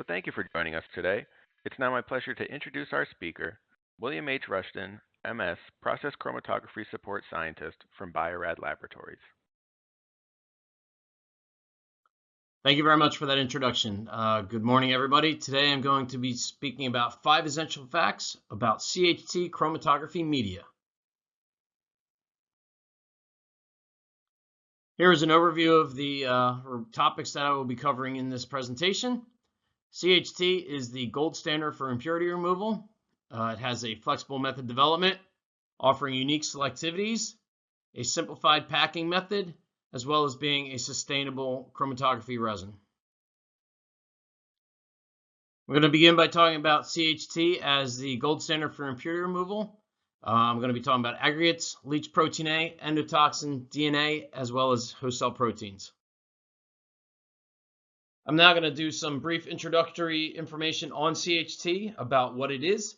So thank you for joining us today. It's now my pleasure to introduce our speaker, William H. Rushton, MS, Process Chromatography Support Scientist from Bio-Rad Laboratories. Thank you very much for that introduction. Good morning, everybody. Today I'm going to be speaking about 5 essential facts about CHT chromatography media. Here is an overview of the topics that I will be covering in this presentation. CHT is the gold standard for impurity removal. It has a flexible method development, offering unique selectivities, a simplified packing method, as well as being a sustainable chromatography resin. We're going to begin by talking about CHT as the gold standard for impurity removal. I'm going to be talking about aggregates, leach protein A, endotoxin, DNA, as well as host cell proteins. I'm now going to do some brief introductory information on CHT about what it is.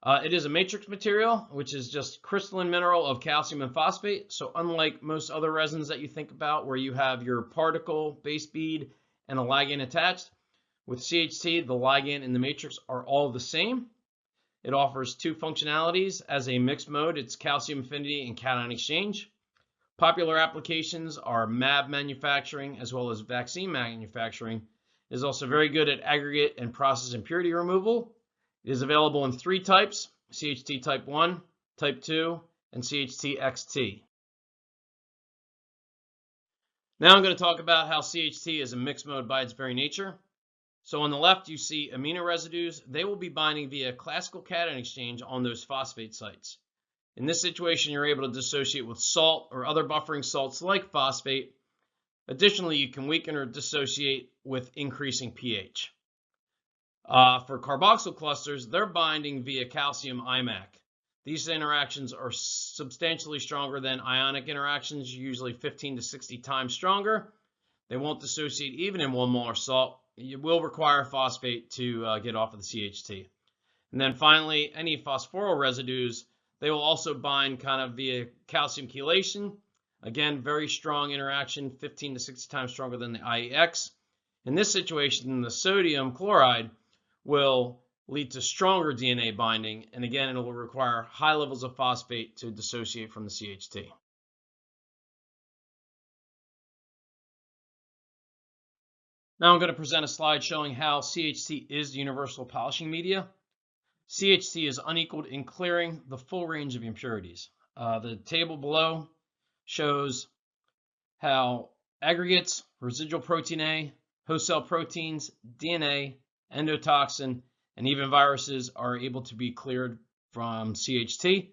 It is a matrix material, which is just crystalline mineral of calcium and phosphate. So unlike most other resins that you think about where you have your particle, base bead, and a ligand attached, with CHT, the ligand and the matrix are all the same. It offers 2 functionalities. As a mixed mode, it's calcium affinity and cation exchange. Popular applications are mAb manufacturing as well as vaccine manufacturing. It is also very good at aggregate and process impurity removal. It is available in 3 types: CHT type 1, type 2, and CHT XT. Now I'm going to talk about how CHT is a mixed mode by its very nature. So on the left, you see amino residues. They will be binding via classical cation exchange on those phosphate sites. In this situation, you're able to dissociate with salt or other buffering salts like phosphate. Additionally, you can weaken or dissociate with increasing pH. For carboxyl clusters, they're binding via calcium IMAC. These interactions are substantially stronger than ionic interactions, usually 15 to 60 times stronger. They won't dissociate even in 1 molar salt. You will require phosphate to get off of the CHT. And then finally, any phosphoryl residues, they will also bind kind of via calcium chelation. Again, very strong interaction, 15 to 60 times stronger than the IEX. In this situation, the sodium chloride will lead to stronger DNA binding, and again, it will require high levels of phosphate to dissociate from the CHT. Now I'm going to present a slide showing how CHT is the universal polishing media. CHT is unequaled in clearing the full range of impurities. The table below shows how aggregates, residual protein A, host cell proteins, DNA, endotoxin, and even viruses are able to be cleared from CHT.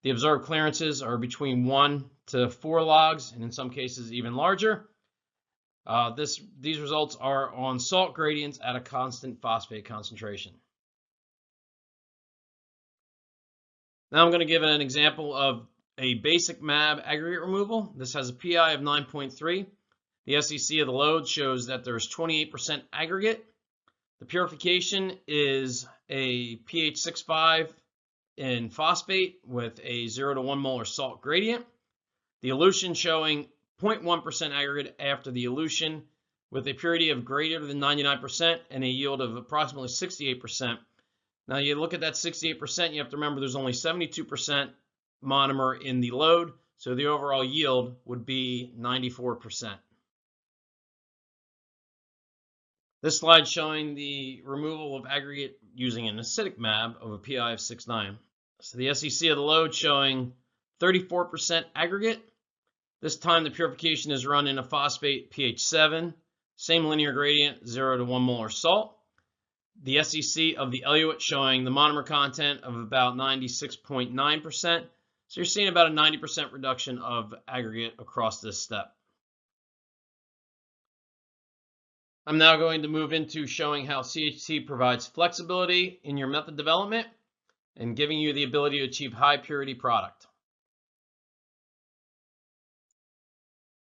The observed clearances are between 1 to 4 logs, and in some cases even larger. These results are on salt gradients at a constant phosphate concentration. Now I'm going to give an example of a basic mAb aggregate removal. This has a PI of 9.3. The SEC of the load shows that there's 28% aggregate. The purification is a pH 6.5 in phosphate with a 0 to 1 molar salt gradient. The elution showing 0.1% aggregate after the elution with a purity of greater than 99% and a yield of approximately 68%. Now you look at that 68%, you have to remember there's only 72% monomer in the load, so the overall yield would be 94%. This slide showing the removal of aggregate using an acidic mAb of a PI of 6.9. So the SEC of the load showing 34% aggregate. This time the purification is run in a phosphate pH 7, same linear gradient, 0 to 1 molar salt. The SEC of the eluate showing the monomer content of about 96.9%. So you're seeing about a 90% reduction of aggregate across this step. I'm now going to move into showing how CHT provides flexibility in your method development and giving you the ability to achieve high purity product.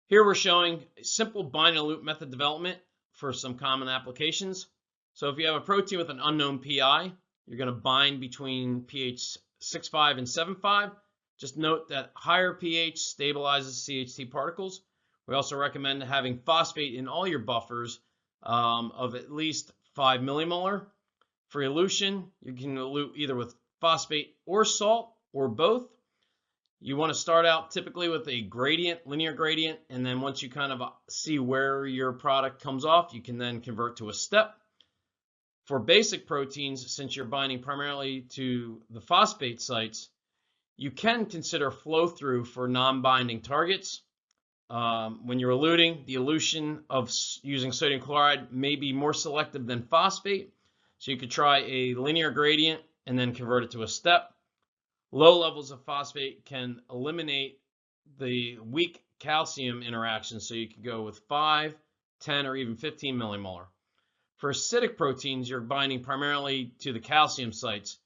Here we're showing a simple bind and elute method development for some common applications. So if you have a protein with an unknown PI, you're going to bind between pH 6.5 and 7.5. Just note that higher pH stabilizes CHT particles. We also recommend having phosphate in all your buffers of at least 5 millimolar. For elution, you can elute either with phosphate or salt or both. You want to start out typically with a gradient, linear gradient, and then once you kind of see where your product comes off, you can then convert to a step. For basic proteins, since you're binding primarily to the phosphate sites, you can consider flow-through for non-binding targets. When you're eluting, the elution of using sodium chloride may be more selective than phosphate, so you could try a linear gradient and then convert it to a step. Low levels of phosphate can eliminate the weak calcium interaction, so you could go with 5, 10, or even 15 millimolar. For acidic proteins, you're binding primarily to the calcium sites,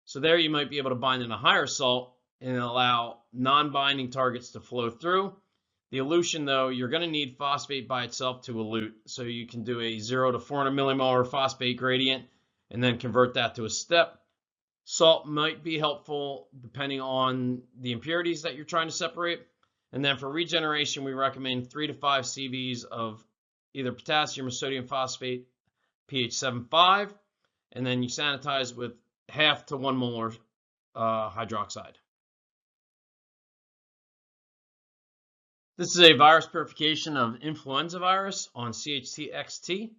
so there you might be able to bind in a higher salt and allow non-binding targets to flow through. The elution, though, you're going to need phosphate by itself to elute, so you can do a 0 to 400 millimolar phosphate gradient and then convert that to a step. Salt might be helpful depending on the impurities that you're trying to separate. And then for regeneration, we recommend 3 to 5 CVs of either potassium or sodium phosphate, pH 7.5, and then you sanitize with half to 1 molar hydroxide. This is a virus purification of influenza virus on CHT-XT.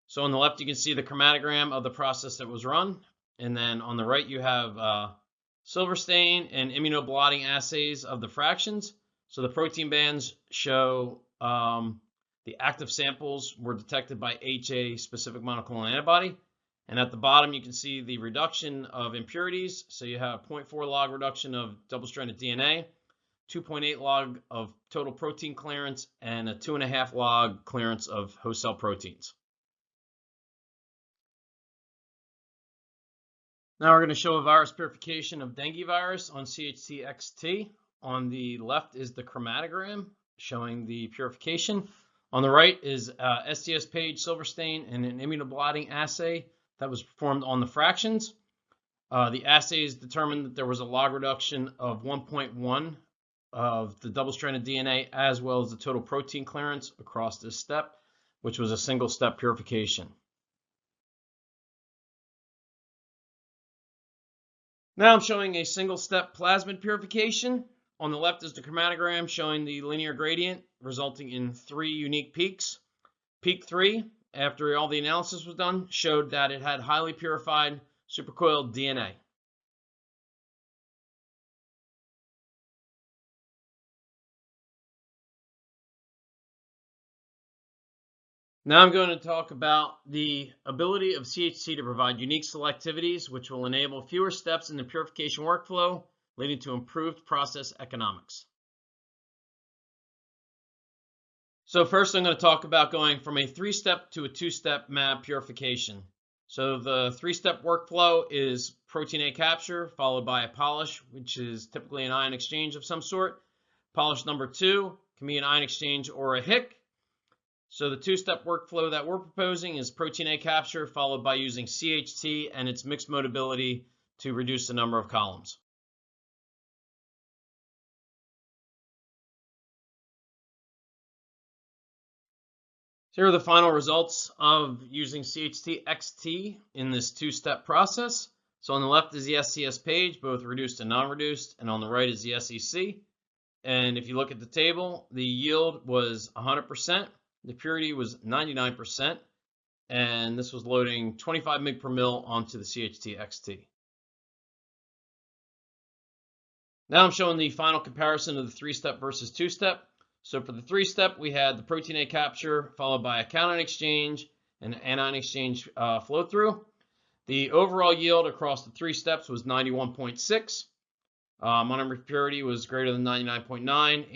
So on the left, you can see the chromatogram of the process that was run. And then on the right, you have silver stain and immunoblotting assays of the fractions. So the protein bands show the active samples were detected by HA-specific monoclonal antibody. And at the bottom, you can see the reduction of impurities. So you have 0.4 log reduction of double-stranded DNA, 2.8 log of total protein clearance, and a 2.5 log clearance of host cell proteins. Now we're going to show a virus purification of dengue virus on CHT-XT. On the left is the chromatogram showing the purification. On the right is STS page silver stain and an immunoblotting assay that was performed on the fractions. The assays determined that there was a log reduction of 1.1 of the double-stranded DNA as well as the total protein clearance across this step, which was a single-step purification. Now I'm showing a single-step plasmid purification. On the left is the chromatogram showing the linear gradient resulting in 3 unique peaks. Peak 3, after all the analysis was done, showed that it had highly purified supercoiled DNA. Now I'm going to talk about the ability of CHT to provide unique selectivities, which will enable fewer steps in the purification workflow, leading to improved process economics. So first I'm going to talk about going from a 3-step to a 2-step MAB purification. So the 3-step workflow is protein A capture, followed by a polish, which is typically an ion exchange of some sort. Polish number 2 can be an ion exchange or a HIC. So the 2-step workflow that we're proposing is protein A capture, followed by using CHT and its mixed mode ability to reduce the number of columns. Here are the final results of using CHT-XT in this 2-step process. So on the left is the STS page, both reduced and non-reduced, and on the right is the SEC. And if you look at the table, the yield was 100%, the purity was 99%, and this was loading 25 mg per mil onto the CHT-XT. Now I'm showing the final comparison of the 3-step versus 2-step. So for the 3-step, we had the protein A capture followed by a cation exchange and anion exchange flow through. The overall yield across the 3 steps was 91.6. Monomer purity was greater than 99.9.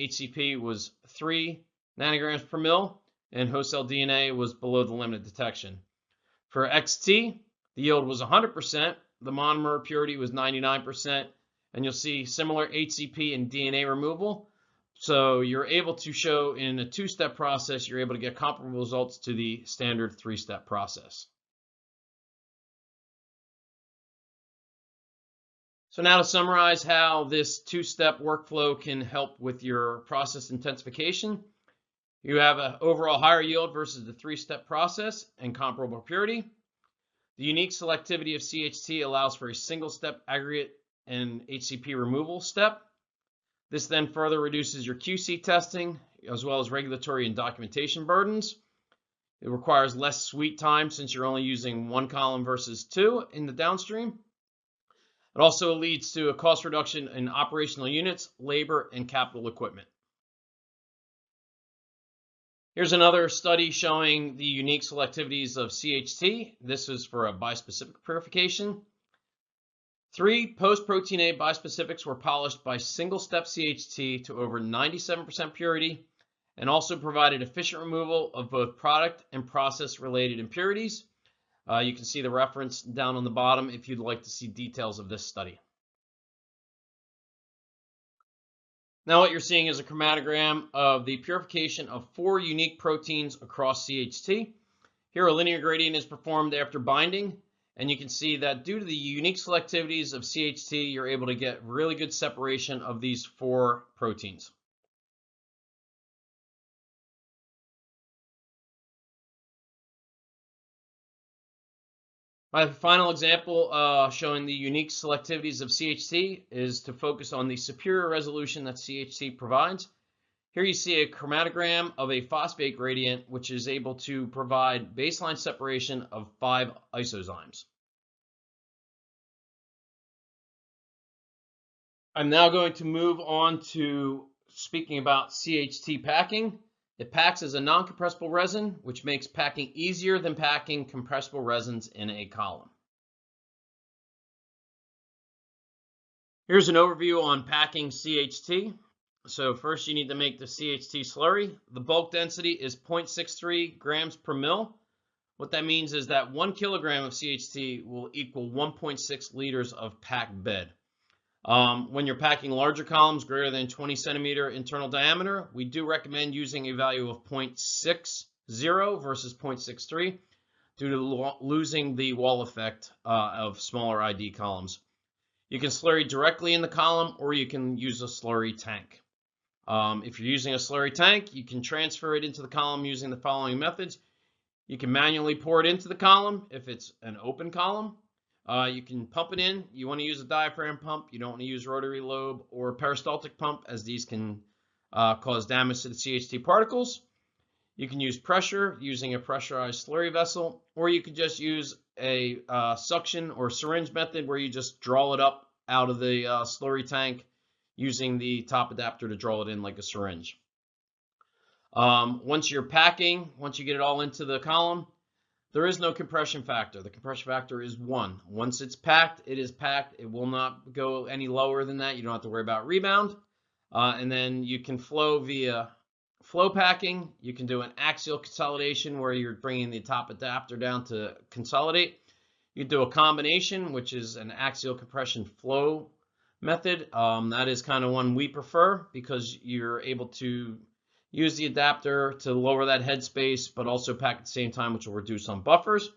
HCP was 3 nanograms per mil, and host cell DNA was below the limit of detection. For XT, the yield was 100%. The monomer purity was 99%, and you'll see similar HCP and DNA removal. So you're able to show in a 2-step process, you're able to get comparable results to the standard 3-step process. So now to summarize how this 2-step workflow can help with your process intensification. You have an overall higher yield versus the 3-step process and comparable purity. The unique selectivity of CHT allows for a single-step aggregate and HCP removal step. This then further reduces your QC testing, as well as regulatory and documentation burdens. It requires less suite time since you're only using one column versus two in the downstream. It also leads to a cost reduction in operational units, labor, and capital equipment. Here's another study showing the unique selectivities of CHT. This is for a bispecific purification. 3 post-protein A bispecifics were polished by single-step CHT to over 97% purity and also provided efficient removal of both product and process-related impurities. You can see the reference down on the bottom if you'd like to see details of this study. Now what you're seeing is a chromatogram of the purification of 4 unique proteins across CHT. Here a linear gradient is performed after binding, and you can see that due to the unique selectivities of CHT, you're able to get really good separation of these 4 proteins. My final example showing the unique selectivities of CHT is to focus on the superior resolution that CHT provides. Here you see a chromatogram of a phosphate gradient, which is able to provide baseline separation of 5 isozymes. I'm now going to move on to speaking about CHT packing. It packs as a non-compressible resin, which makes packing easier than packing compressible resins in a column. Here's an overview on packing CHT. So first you need to make the CHT slurry. The bulk density is 0.63 grams per mil. What that means is that 1 kilogram of CHT will equal 1.6 liters of packed bed. When you're packing larger columns greater than 20 centimeter internal diameter, we do recommend using a value of 0.60 versus 0.63 due to losing the wall effect of smaller ID columns. You can slurry directly in the column, or you can use a slurry tank. If you're using a slurry tank, you can transfer it into the column using the following methods. You can manually pour it into the column if it's an open column. You can pump it in. You want to use a diaphragm pump. You don't want to use rotary lobe or peristaltic pump, as these can cause damage to the CHT particles. You can use pressure using a pressurized slurry vessel, or you could just use a suction or syringe method where you just draw it up out of the slurry tank using the top adapter to draw it in like a syringe. Once you're packing, once you get it all into the column, there is no compression factor. The compression factor is 1. Once it's packed, it is packed. It will not go any lower than that. You don't have to worry about rebound. And then you can flow via flow packing. You can do an axial consolidation where you're bringing the top adapter down to consolidate. You do a combination, which is an axial compression flow method. That is kind of one we prefer because you're able to use the adapter to lower that headspace, but also pack at the same time, which will reduce some buffers.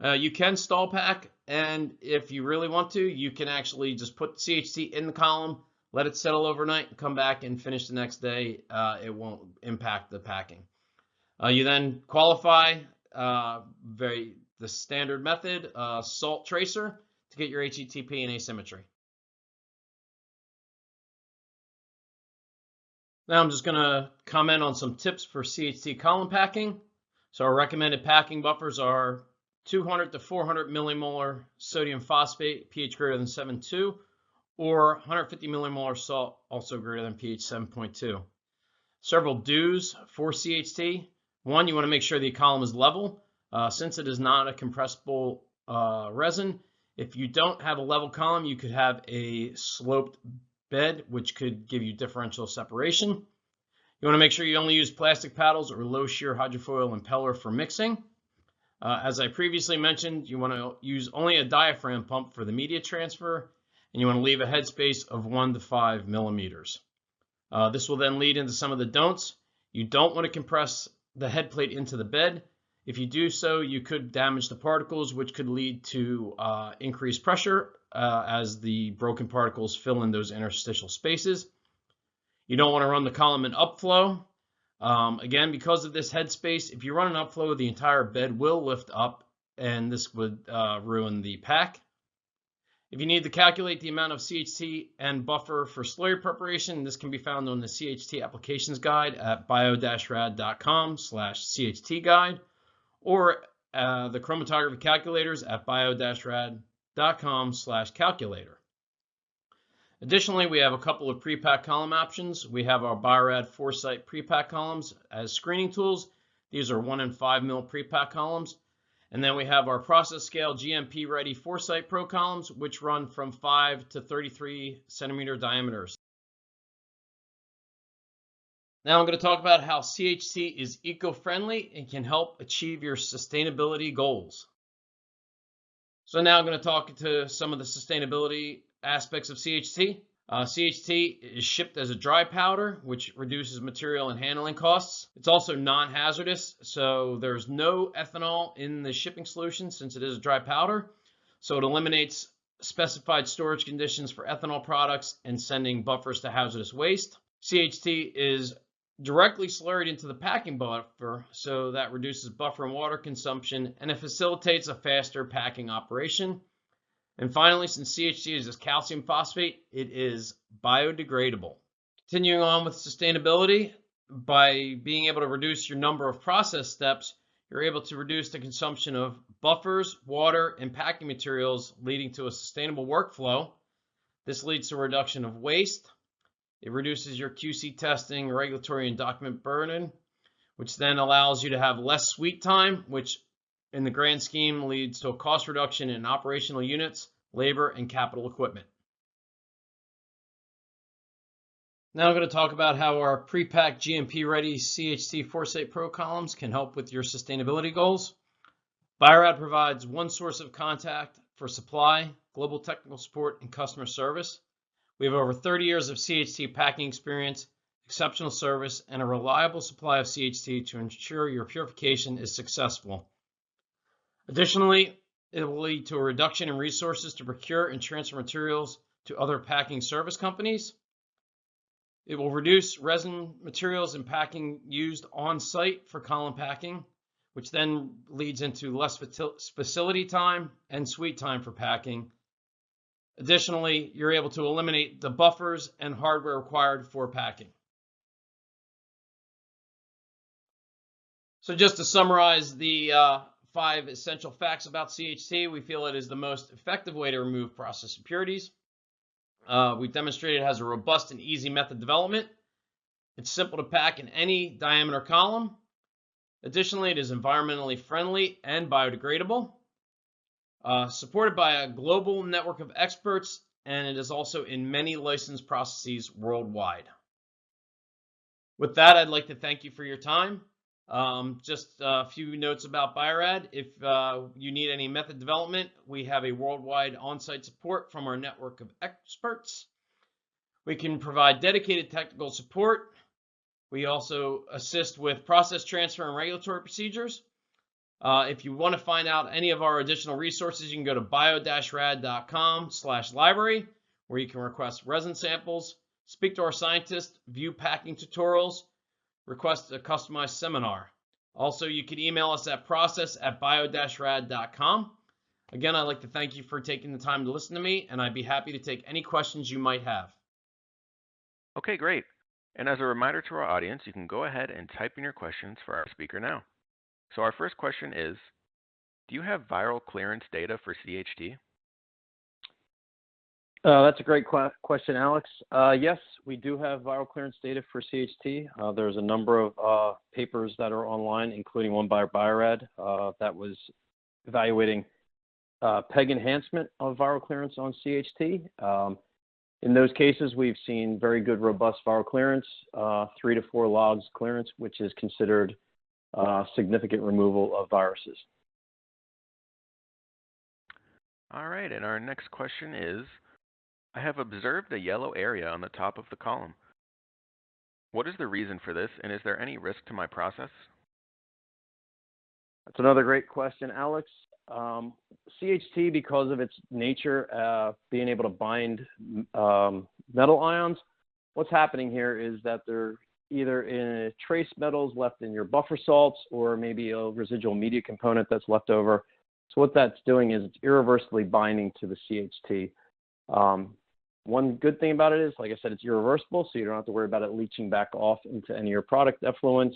You can stall pack, and if you really want to, you can actually just put CHT in the column, let it settle overnight, and come back and finish the next day. It won't impact the packing. You then qualify the standard method, salt tracer, to get your HETP and asymmetry. Now I'm just going to comment on some tips for CHT column packing. So our recommended packing buffers are 200 to 400 millimolar sodium phosphate, pH greater than 7.2, or 150 millimolar salt, also greater than pH 7.2. Several do's for CHT. One, you want to make sure the column is level. Since it is not a compressible resin, if you don't have a level column, you could have a sloped bed, which could give you differential separation. You want to make sure you only use plastic paddles or low shear hydrofoil impeller for mixing. As I previously mentioned, you want to use only a diaphragm pump for the media transfer, and you want to leave a headspace of 1 to 5 millimeters. This will then lead into some of the don'ts. You don't want to compress the head plate into the bed. If you do so, you could damage the particles, which could lead to increased pressure as the broken particles fill in those interstitial spaces. You don't want to run the column in upflow. Again, because of this headspace, if you run an upflow, the entire bed will lift up and this would ruin the pack. If you need to calculate the amount of CHT and buffer for slurry preparation, this can be found on the CHT applications guide at bio-rad.com/CHT guide, or the chromatography calculators at bio-rad.com/calculator. Additionally, we have a couple of pre-pack column options. We have our Bio-Rad Foresight pre-pack columns as screening tools. These are 1 and 5 mil pre-pack columns. And then we have our process scale GMP ready Foresight Pro columns, which run from 5 to 33 centimeter diameters. Now I'm going to talk about how CHT is eco-friendly and can help achieve your sustainability goals. So now I'm going to talk to some of the sustainability aspects of CHT. CHT is shipped as a dry powder, which reduces material and handling costs. It's also non-hazardous, so there's no ethanol in the shipping solution since it is a dry powder. So it eliminates specified storage conditions for ethanol products and sending buffers to hazardous waste. CHT is directly slurried into the packing buffer, so that reduces buffer and water consumption, and it facilitates a faster packing operation. And finally, since CHT is calcium phosphate, it is biodegradable. Continuing on with sustainability, by being able to reduce your number of process steps, you're able to reduce the consumption of buffers, water, and packing materials, leading to a sustainable workflow. This leads to a reduction of waste. It reduces your QC testing, regulatory, and document burden, which then allows you to have less sweet time, which in the grand scheme leads to a cost reduction in operational units, labor, and capital equipment. Now I'm going to talk about how our pre-packed GMP-ready CHT Foresight Pro columns can help with your sustainability goals. Bio-Rad provides one source of contact for supply, global technical support, and customer service. We have over 30 years of CHT packing experience, exceptional service, and a reliable supply of CHT to ensure your purification is successful. Additionally, it will lead to a reduction in resources to procure and transfer materials to other packing service companies. It will reduce resin materials and packing used on site for column packing, which then leads into less facility time and sweet time for packing. Additionally, you're able to eliminate the buffers and hardware required for packing. So just to summarize the 5 essential facts about CHT, we feel it is the most effective way to remove process impurities. We've demonstrated it has a robust and easy method development. It's simple to pack in any diameter column. Additionally, it is environmentally friendly and biodegradable. Supported by a global network of experts, and it is also in many licensed processes worldwide. With that, I'd like to thank you for your time. Just a few notes about Bio-Rad. If you need any method development, we have a worldwide on-site support from our network of experts. We can provide dedicated technical support. We also assist with process transfer and regulatory procedures. If you want to find out any of our additional resources, you can go to bio-rad.com/library, where you can request resin samples, speak to our scientists, view packing tutorials, request a customized seminar. Also, you can email us at process@bio-rad.com. Again, I'd like to thank you for taking the time to listen to me, and I'd be happy to take any questions you might have. Okay, great. And as a reminder to our audience, you can go ahead and type in your questions for our speaker now. So our first question is, do you have viral clearance data for CHT? That's a great question, Alex. Yes, we do have viral clearance data for CHT. There's a number of papers that are online, including one by Bio-Rad that was evaluating PEG enhancement of viral clearance on CHT. In those cases, we've seen very good, robust viral clearance, 3 to 4 logs clearance, which is considered significant removal of viruses. All right, and our next question is, I have observed a yellow area on the top of the column. What is the reason for this, and is there any risk to my process? That's another great question, Alex. CHT, because of its nature, being able to bind metal ions, what's happening here is that they're either in trace metals left in your buffer salts or maybe a residual media component that's left over So what that's doing is it's irreversibly binding to the CHT. One good thing about it is, like I said, it's irreversible, so you don't have to worry about it leaching back off into any of your product effluents.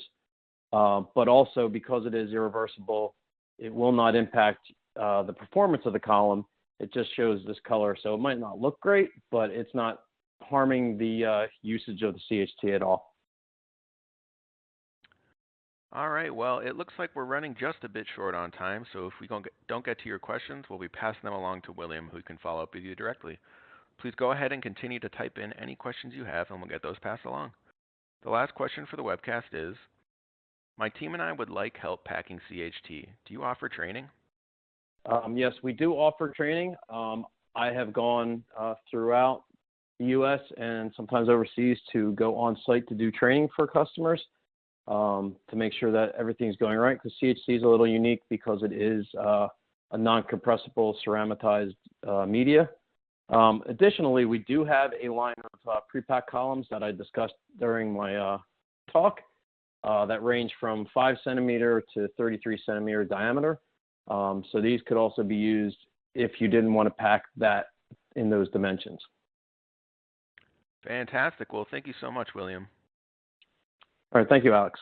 But also, because it is irreversible, it will not impact the performance of the column. It just shows this color, so it might not look great, but it's not harming the usage of the CHT at all. All right, well, it looks like we're running just a bit short on time, so if we don't get to your questions, we'll be passing them along to William, who can follow up with you directly. Please go ahead and continue to type in any questions you have, and we'll get those passed along. The last question for the webcast is, my team and I would like help packing CHT. Do you offer training? Yes, we do offer training. I have gone throughout the U.S. and sometimes overseas to go on site to do training for customers to make sure that everything's going right, because CHT is a little unique because it is a non-compressible ceramitized media. Additionally, we do have a line of pre-pack columns that I discussed during my talk that range from 5 centimeter to 33 centimeter diameter. So these could also be used if you didn't want to pack that in those dimensions. Fantastic. Well, thank you so much, William. All right. Thank you, Alex.